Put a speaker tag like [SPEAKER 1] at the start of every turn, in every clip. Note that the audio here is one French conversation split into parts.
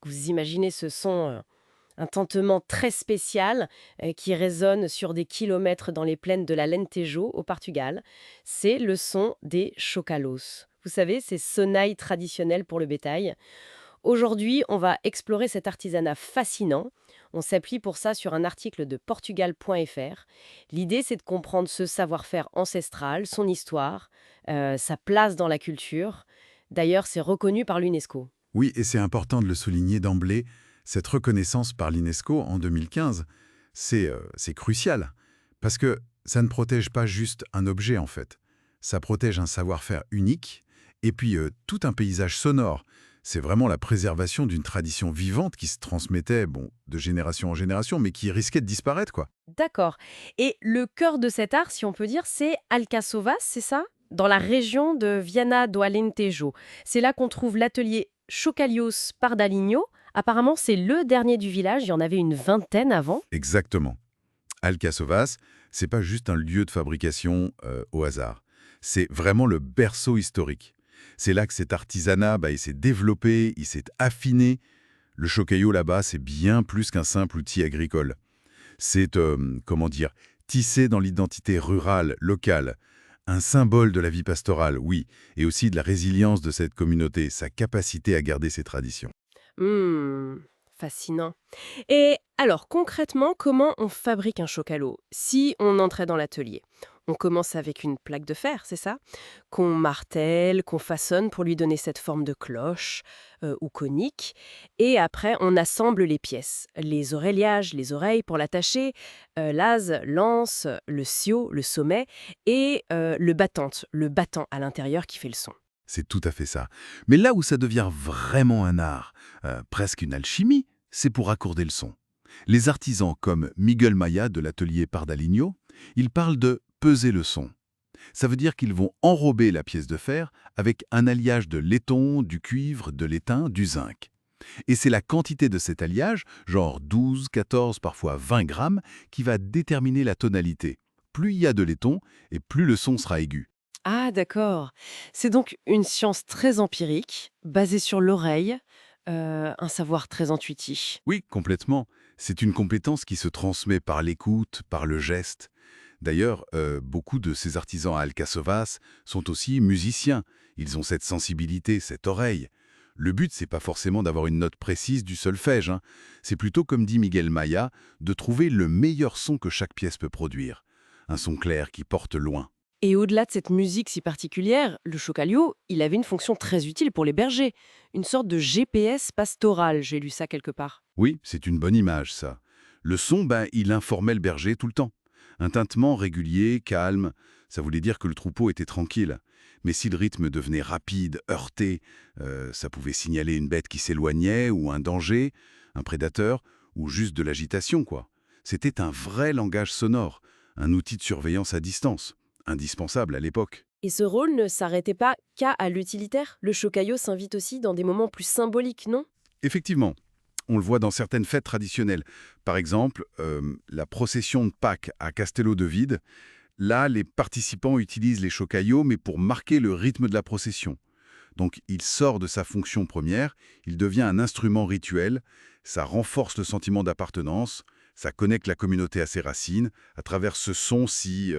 [SPEAKER 1] Vous imaginez ce son, un tintement très spécial qui résonne sur des kilomètres dans les plaines de l'Alentejo au Portugal. C'est le son des chocalos. Vous savez, ces sonnailles traditionnelles pour le bétail. Aujourd'hui, on va explorer cet artisanat fascinant. On s'appuie pour ça sur un article de portugal.fr. L'idée, c'est de comprendre ce savoir-faire ancestral, son histoire, sa place dans la culture. D'ailleurs, c'est reconnu par l'UNESCO.
[SPEAKER 2] Oui, et c'est important de le souligner d'emblée, cette reconnaissance par l'UNESCO en 2015, c'est crucial, parce que ça ne protège pas juste un objet en fait, ça protège un savoir-faire unique, et puis tout un paysage sonore. C'est vraiment la préservation d'une tradition vivante qui se transmettait, bon, de génération en génération, mais qui risquait de disparaître, quoi.
[SPEAKER 1] D'accord. Et le cœur de cet art, si on peut dire, c'est Alcaçovas, c'est ça? Dans la région de Viana do Alentejo. C'est là qu'on trouve l'atelier Chocalhos Pardalinho. Apparemment, c'est le dernier du village. Il y en avait une vingtaine avant.
[SPEAKER 2] Exactement. Alcaçovas, c'est pas juste un lieu de fabrication au hasard. C'est vraiment le berceau historique. C'est là que cet artisanat, il s'est développé, il s'est affiné. Le chocaillot là-bas, c'est bien plus qu'un simple outil agricole. C'est, comment dire, tissé dans l'identité rurale, locale. Un symbole de la vie pastorale, oui, et aussi de la résilience de cette communauté, sa capacité à garder ses traditions.
[SPEAKER 1] Hmm, fascinant. Et alors, concrètement, comment on fabrique un chocalo si on entrait dans l'atelier? On commence avec une plaque de fer, c'est ça? Qu'on martèle, qu'on façonne pour lui donner cette forme de cloche ou conique. Et après, on assemble les pièces. Les oreilliages, les oreilles pour l'attacher, l'ase, l'anse, le ciot, le sommet, et le battant à l'intérieur qui fait le son.
[SPEAKER 2] C'est tout à fait ça. Mais là où ça devient vraiment un art, presque une alchimie, c'est pour accorder le son. Les artisans comme Miguel Maya de l'atelier Pardaligno, ils parlent de peser le son. Ça veut dire qu'ils vont enrober la pièce de fer avec un alliage de laiton, du cuivre, de l'étain, du zinc. Et c'est la quantité de cet alliage, genre 12, 14, parfois 20 grammes, qui va déterminer la tonalité. Plus il y a de laiton, et plus le son sera aigu.
[SPEAKER 1] Ah, d'accord. C'est donc une science très empirique, basée sur l'oreille, un savoir très intuitif.
[SPEAKER 2] Oui, complètement. C'est une compétence qui se transmet par l'écoute, par le geste. D'ailleurs, beaucoup de ces artisans à Alcasovas sont aussi musiciens. Ils ont cette sensibilité, cette oreille. Le but, c'est pas forcément d'avoir une note précise du solfège, hein. C'est plutôt, comme dit Miguel Maya, de trouver le meilleur son que chaque pièce peut produire. Un son clair qui porte loin.
[SPEAKER 1] Et au-delà de cette musique si particulière, le chocalio, il avait une fonction très utile pour les bergers. Une sorte de GPS pastoral, j'ai lu ça quelque part.
[SPEAKER 2] Oui, c'est une bonne image, ça. Le son, il informait le berger tout le temps. Un tintement régulier, calme, ça voulait dire que le troupeau était tranquille. Mais si le rythme devenait rapide, heurté, ça pouvait signaler une bête qui s'éloignait, ou un danger, un prédateur, ou juste de l'agitation, quoi. C'était un vrai langage sonore, un outil de surveillance à distance, indispensable à l'époque.
[SPEAKER 1] Et ce rôle ne s'arrêtait pas qu'à l'utilitaire. Le chocayo s'invite aussi dans des moments plus symboliques, non?
[SPEAKER 2] Effectivement, on le voit dans certaines fêtes traditionnelles. Par exemple, la procession de Pâques à Castello de Vide. Là, les participants utilisent les chocaillots, mais pour marquer le rythme de la procession. Donc, il sort de sa fonction première, il devient un instrument rituel, ça renforce le sentiment d'appartenance, ça connecte la communauté à ses racines, à travers ce son si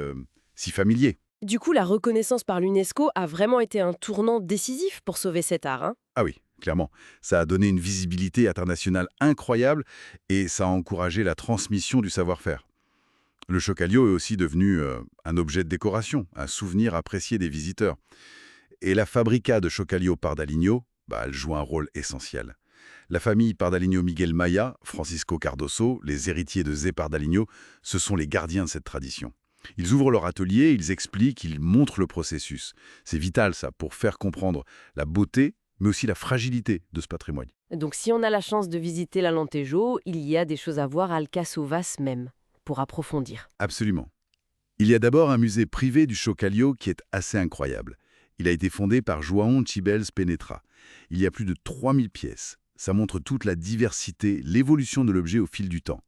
[SPEAKER 2] familier.
[SPEAKER 1] Du coup, la reconnaissance par l'UNESCO a vraiment été un tournant décisif pour sauver cet art, hein?
[SPEAKER 2] Ah oui, clairement. Ça a donné une visibilité internationale incroyable et ça a encouragé la transmission du savoir-faire. Le chocalio est aussi devenu un objet de décoration, un souvenir apprécié des visiteurs. Et la fabrica de chocalio Pardaligno, elle joue un rôle essentiel. La famille Pardaligno Miguel Maya, Francisco Cardoso, les héritiers de Zé Pardaligno, ce sont les gardiens de cette tradition. Ils ouvrent leur atelier, ils expliquent, ils montrent le processus. C'est vital ça, pour faire comprendre la beauté, mais aussi la fragilité de ce patrimoine.
[SPEAKER 1] Donc si on a la chance de visiter l'Alentejo, il y a des choses à voir à Alcaçovas même, pour approfondir.
[SPEAKER 2] Absolument. Il y a d'abord un musée privé du chocalio qui est assez incroyable. Il a été fondé par João Chibels Penetra. Il y a plus de 3000 pièces. Ça montre toute la diversité, l'évolution de l'objet au fil du temps.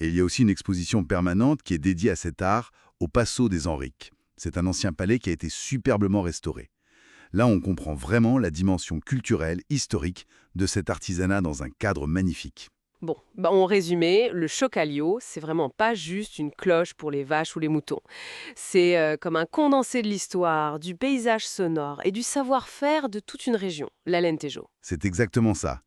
[SPEAKER 2] Et il y a aussi une exposition permanente qui est dédiée à cet art au Passo des Henriques. C'est un ancien palais qui a été superbement restauré. Là, on comprend vraiment la dimension culturelle, historique de cet artisanat dans un cadre magnifique.
[SPEAKER 1] Bon, en résumé, le chocalio, c'est vraiment pas juste une cloche pour les vaches ou les moutons. C'est comme un condensé de l'histoire, du paysage sonore et du savoir-faire de toute une région, l'Alentejo.
[SPEAKER 2] C'est exactement ça.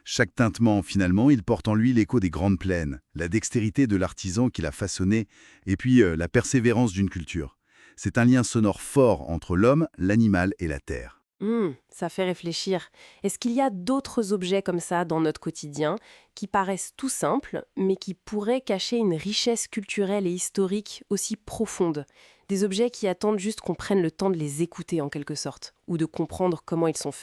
[SPEAKER 2] Chaque tintement, finalement, il porte en lui l'écho des grandes plaines, la dextérité de l'artisan qui l'a façonné, et puis la persévérance d'une culture. C'est un lien sonore fort entre l'homme, l'animal et la terre.
[SPEAKER 1] Ça fait réfléchir. Est-ce qu'il y a d'autres objets comme ça dans notre quotidien qui paraissent tout simples, mais qui pourraient cacher une richesse culturelle et historique aussi profonde? Des objets qui attendent juste qu'on prenne le temps de les écouter en quelque sorte, ou de comprendre comment ils sont faits.